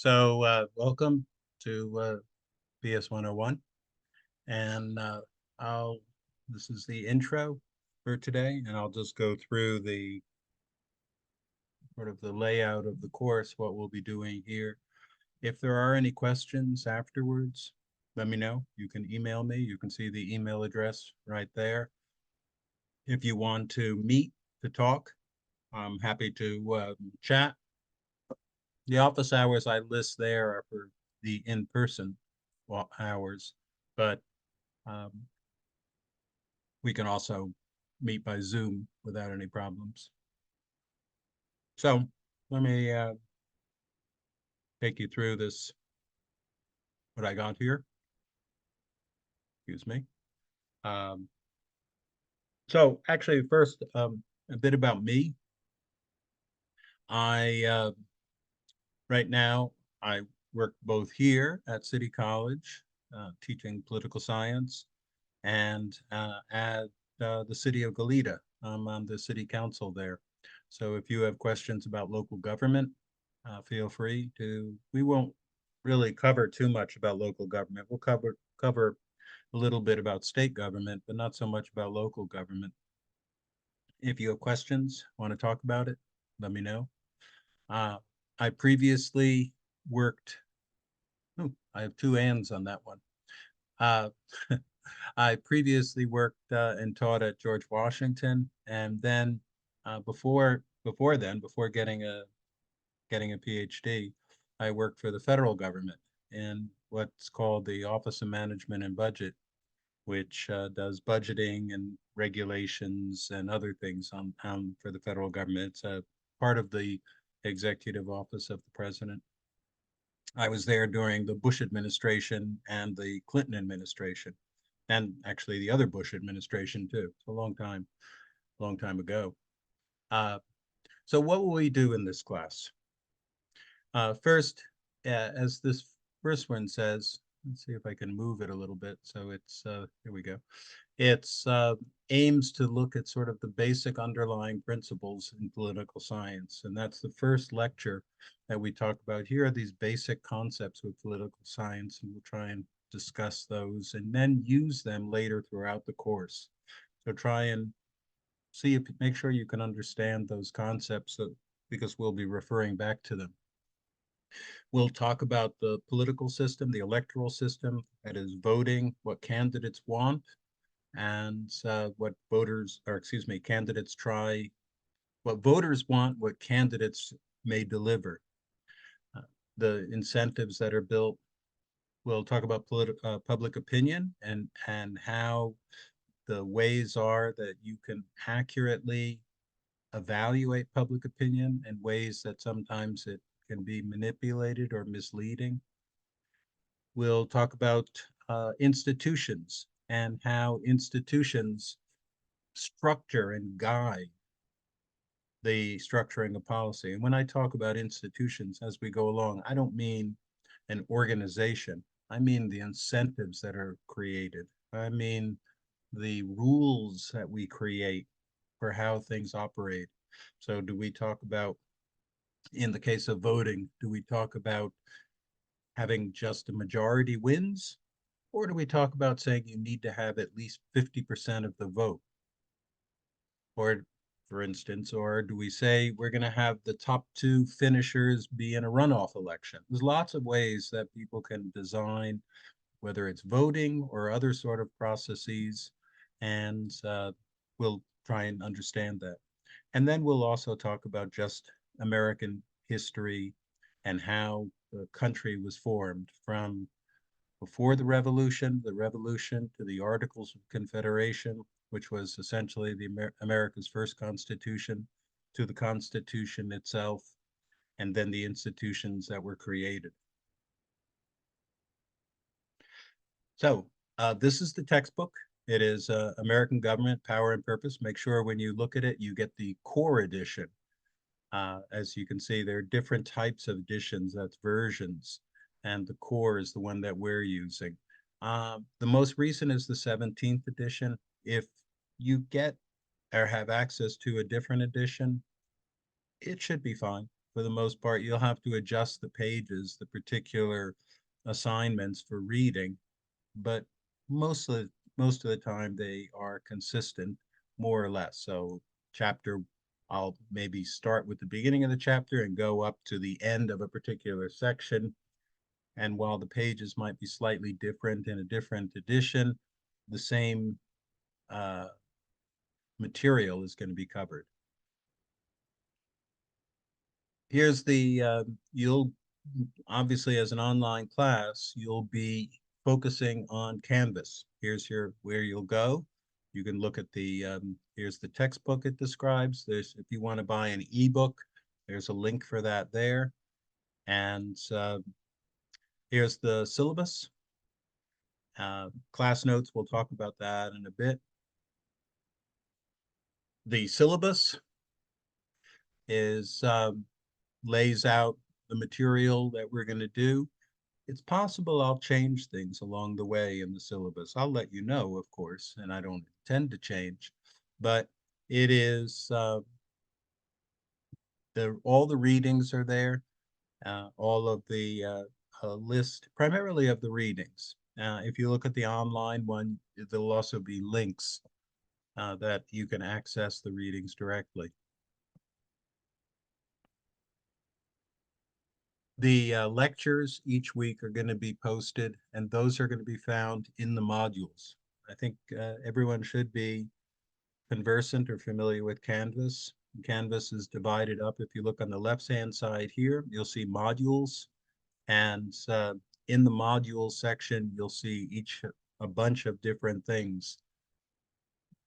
Welcome to BS 101. And I'll, this is the intro for today, and I'll just go through the sort of the layout of the course, what we'll be doing here. If there are any questions afterwards, let me know. You can email me. You can see the email address right there. If you want to meet to talk, I'm happy to chat. The office hours I list there are for the in-person hours, but um, we can also meet by Zoom without any problems. So let me take you through this, what I got here. Excuse me. Um, so actually, first, a bit about me. I right now I work both here at City College, teaching political science, and at the city of Goleta. I'm on the city council there. So if you have questions about local government, feel free to. We won't really cover too much about local government. We'll cover a little bit about state government, but not so much about local government. If you have questions, want to talk about it, let me know. Uh, I previously worked. Oh, I have two ands on that one. Uh, I previously worked and taught at George Washington, and then before getting a PhD, I worked for the federal government in what's called the Office of Management and Budget, which does budgeting and regulations and other things for the federal government. It's a part of the executive office of the president. I was there during the Bush administration and the Clinton administration, and actually the other Bush administration too. It's a long time ago. Uh, so what will we do in this class? First, as this first one says, let's see if I can move it a little bit. So here we go. It's aims to look at sort of the basic underlying principles in political science. And that's the first lecture that we talk about. Here are these basic concepts with political science, and we'll try and discuss those and then use them later throughout the course. So try and make sure you can understand those concepts because we'll be referring back to them. We'll talk about the political system, the electoral system, that is voting, what candidates want, and what voters, or excuse me, candidates try, what voters want, what candidates may deliver. Uh, the incentives that are built. We'll talk about public opinion and how the ways are that you can accurately evaluate public opinion and ways that sometimes it can be manipulated or misleading. We'll talk about institutions and how institutions structure and guide the structuring of policy. And when I talk about institutions as we go along, I don't mean an organization. I mean the incentives that are created. I mean the rules that we create for how things operate. So do we talk about, in the case of voting, do we talk about having just a majority wins? Or do we talk about saying you need to have at least 50% of the vote? Or, for instance, or do we say we're going to have the top two finishers be in a runoff election? There's lots of ways that people can design, whether it's voting or other sort of processes, and we'll try and understand that. And then we'll also talk about just American history and how the country was formed from before the revolution to the Articles of Confederation, which was essentially America's first constitution, to the Constitution itself, and then the institutions that were created. So this is the textbook. It is American Government, Power and Purpose. Make sure when you look at it, you get the core edition. As you can see, there are different types of editions, that's versions, and the core is the one that we're using. The most recent is the 17th edition. If you get or have access to a different edition, it should be fine. for the most part. You'll have to adjust the pages, the particular assignments for reading, but most of most of the time they are consistent, more or less. So chapter, I'll maybe start with the beginning of the chapter and go up to the end of a particular section. And while the pages might be slightly different in a different edition, the same uh, material is going to be covered. Here's the, you'll obviously as an online class, you'll be focusing on Canvas. Here's where you'll go. You can look at here's the textbook it describes. If you want to buy an ebook, there's a link for that there. And here's the syllabus. Class notes, we'll talk about that in a bit. The syllabus is lays out the material that we're going to do. It's possible I'll change things along the way in the syllabus. I'll let you know, of course, and I don't intend to change, but it is all the readings are there, all of the list, primarily of the readings. If you look at the online one, there'll also be links that you can access the readings directly. The lectures each week are going to be posted, and those are going to be found in the modules. I think everyone should be conversant or familiar with Canvas. Canvas is divided up. If you look on the left-hand side here, you'll see modules, and in the module section, you'll see a bunch of different things.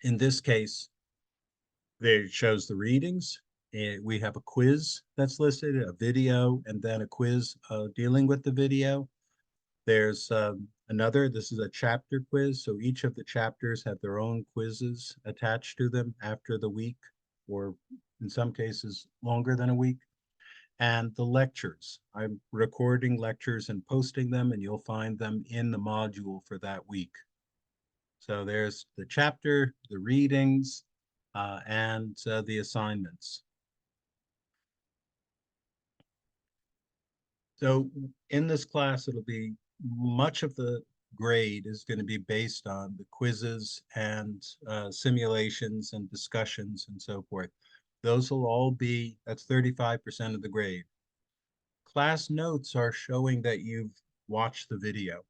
In this case, it shows the readings. We have a quiz that's listed, a video, and then a quiz dealing with the video. There's this is a chapter quiz. So each of the chapters have their own quizzes attached to them after the week, or in some cases longer than a week. And the lectures, I'm recording lectures and posting them, and you'll find them in the module for that week. So there's the chapter, the readings, and the assignments. So in this class, it'll be much of the grade is going to be based on the quizzes and simulations and discussions and so forth. Those will all be, that's 35% of the grade. Class notes are showing that you've watched the video,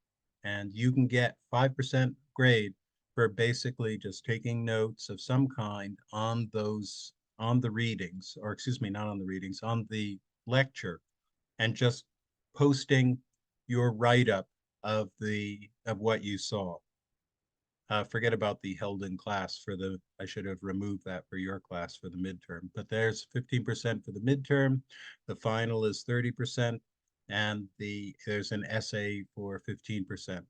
and you can get 5% grade for basically just taking notes of some kind on the readings, or excuse me, not on the readings, on the lecture, and just posting your write-up of what you saw. Forget about the held in class I should have removed that for your class for the midterm, but there's 15% for the midterm. The final is 30%, and there's an essay for 15%.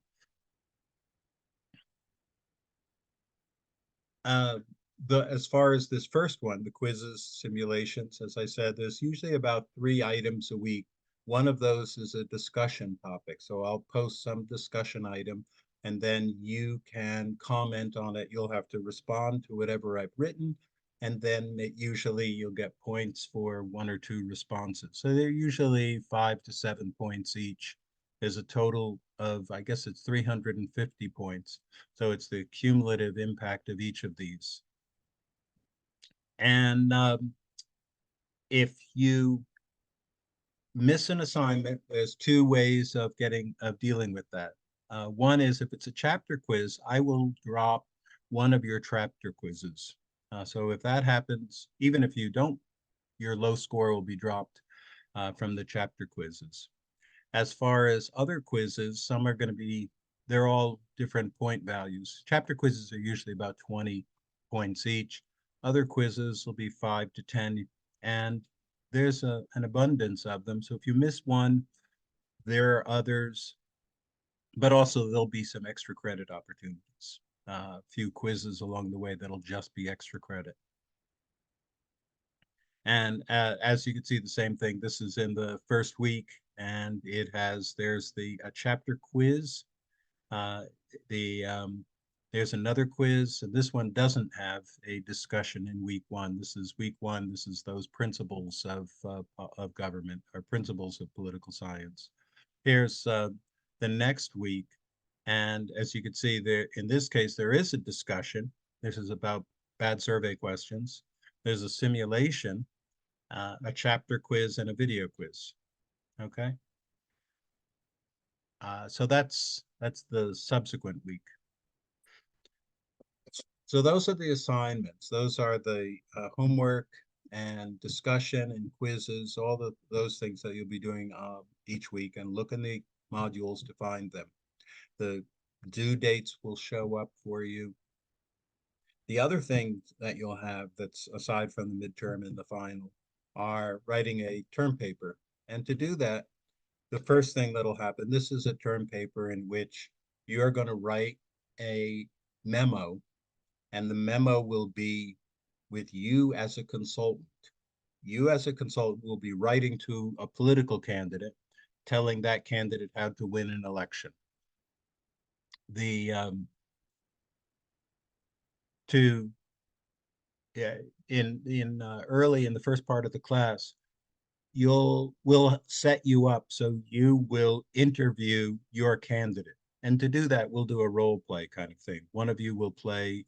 As far as this first one, the quizzes, simulations, as I said, there's usually about 3 items a week. One of those is a discussion topic. So I'll post some discussion item, and then you can comment on it. You'll have to respond to whatever I've written, and then usually you'll get points for 1 or 2 responses. So they're usually 5 to 7 points each. There's a total of, I guess it's 350 points. So it's the cumulative impact of each of these. And if you miss an assignment, there's 2 ways of dealing with that. One is if it's a chapter quiz, I will drop one of your chapter quizzes. So if that happens, even if you don't, your low score will be dropped from the chapter quizzes. As far as other quizzes, some are going to be, they're all different point values. Chapter quizzes are usually about 20 points each. Other quizzes will be 5 to 10, and there's an abundance of them. So if you miss one, there are others, but also there'll be some extra credit opportunities. A few quizzes along the way that'll just be extra credit. And as you can see, the same thing. This is in the first week, and there's a chapter quiz. The There's another quiz, and this one doesn't have a discussion in week one. This is week one. This is those principles of government or principles of political science. Here's the next week, and as you can see there, in this case, there is a discussion. This is about bad survey questions. There's a simulation, a chapter quiz, and a video quiz. Okay. So that's the subsequent week. So those are the assignments. Those are the homework and discussion and quizzes, all those things that you'll be doing each week, and look in the modules to find them. The due dates will show up for you. The other thing that you'll have that's aside from the midterm and the final are writing a term paper. And to do that, the first thing that'll happen, this is a term paper in which you're going to write a memo, and the memo will be with you as a consultant. You as a consultant will be writing to a political candidate, telling that candidate how to win an election. The to yeah, in early in the first part of the class, we'll set you up so you will interview your candidate. And to do that, we'll do a role play kind of thing. One of you will play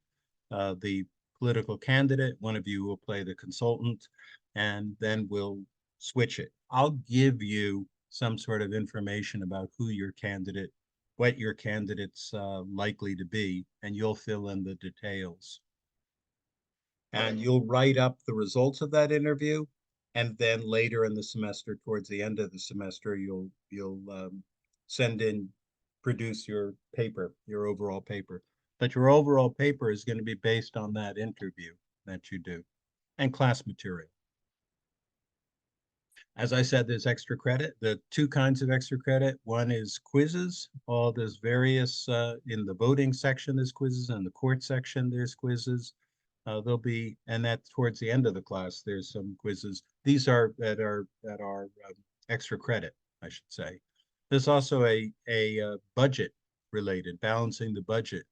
the political candidate, one of you will play the consultant, and then we'll switch it. I'll give you some sort of information about who your candidate, what your candidate's likely to be, and you'll fill in the details. And you'll write up the results of that interview, and then later in the semester, towards the end of the semester, you'll send in, produce your paper, your overall paper. But your overall paper is going to be based on that interview that you do and class material. As I said, there's extra credit. The two kinds of extra credit. One is quizzes. All there's various in the voting section, there's quizzes, and the court section, there's quizzes. There'll be, and that towards the end of the class, there's some quizzes. These are extra credit, I should say. There's also a budget related, balancing the budget.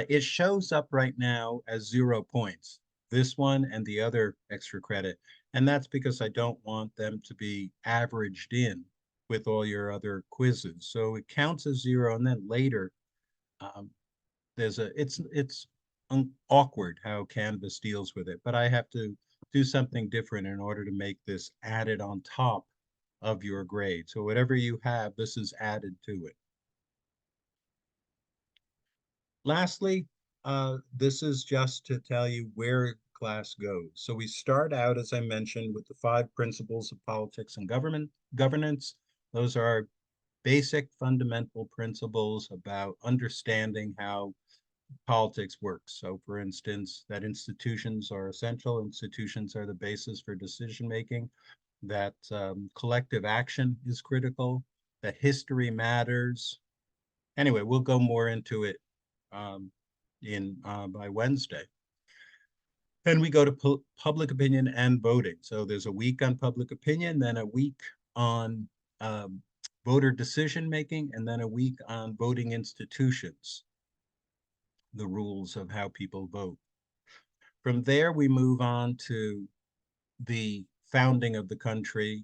It shows up right now as 0 points, this one and the other extra credit. And that's because I don't want them to be averaged in with all your other quizzes. So it counts as 0, and then later, it's awkward how Canvas deals with it, but I have to do something different in order to make this added on top of your grade. So whatever you have, this is added to it. Lastly, this is just to tell you where class goes. So we start out, as I mentioned, with the 5 principles of politics and governance. Those are basic fundamental principles about understanding how politics works. So for instance, that institutions are essential, institutions are the basis for decision making, that collective action is critical, that history matters. Anyway, we'll go more into it by Wednesday. Then we go to public opinion and voting. So there's a week on public opinion, then a week on voter decision making, and then a week on voting institutions, the rules of how people vote. From there, we move on to the founding of the country.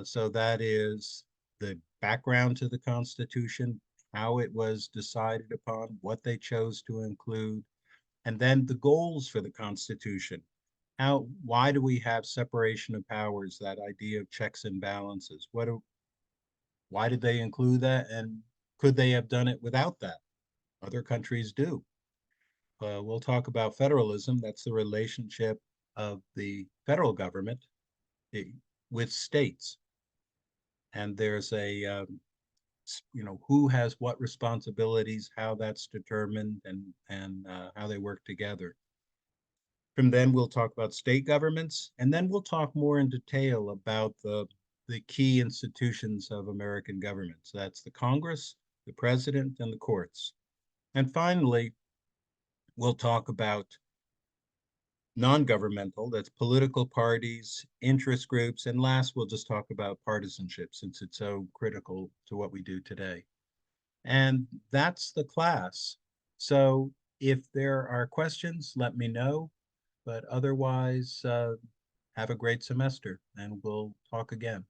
So that is the background to the Constitution, how it was decided upon, what they chose to include, and then the goals for the Constitution. Why do we have separation of powers, that idea of checks and balances? Why did they include that? And could they have done it without that? Other countries do. We'll talk about federalism. That's the relationship of the federal government with states. And there's who has what responsibilities, how that's determined, and how they work together. From then we'll talk about state governments, and then we'll talk more in detail about the key institutions of American government. So that's the Congress, the president, and the courts. And finally, we'll talk about non-governmental, that's political parties, interest groups, and last we'll just talk about partisanship, since it's so critical to what we do today. And that's the class. So if there are questions, let me know. But otherwise, have a great semester and we'll talk again.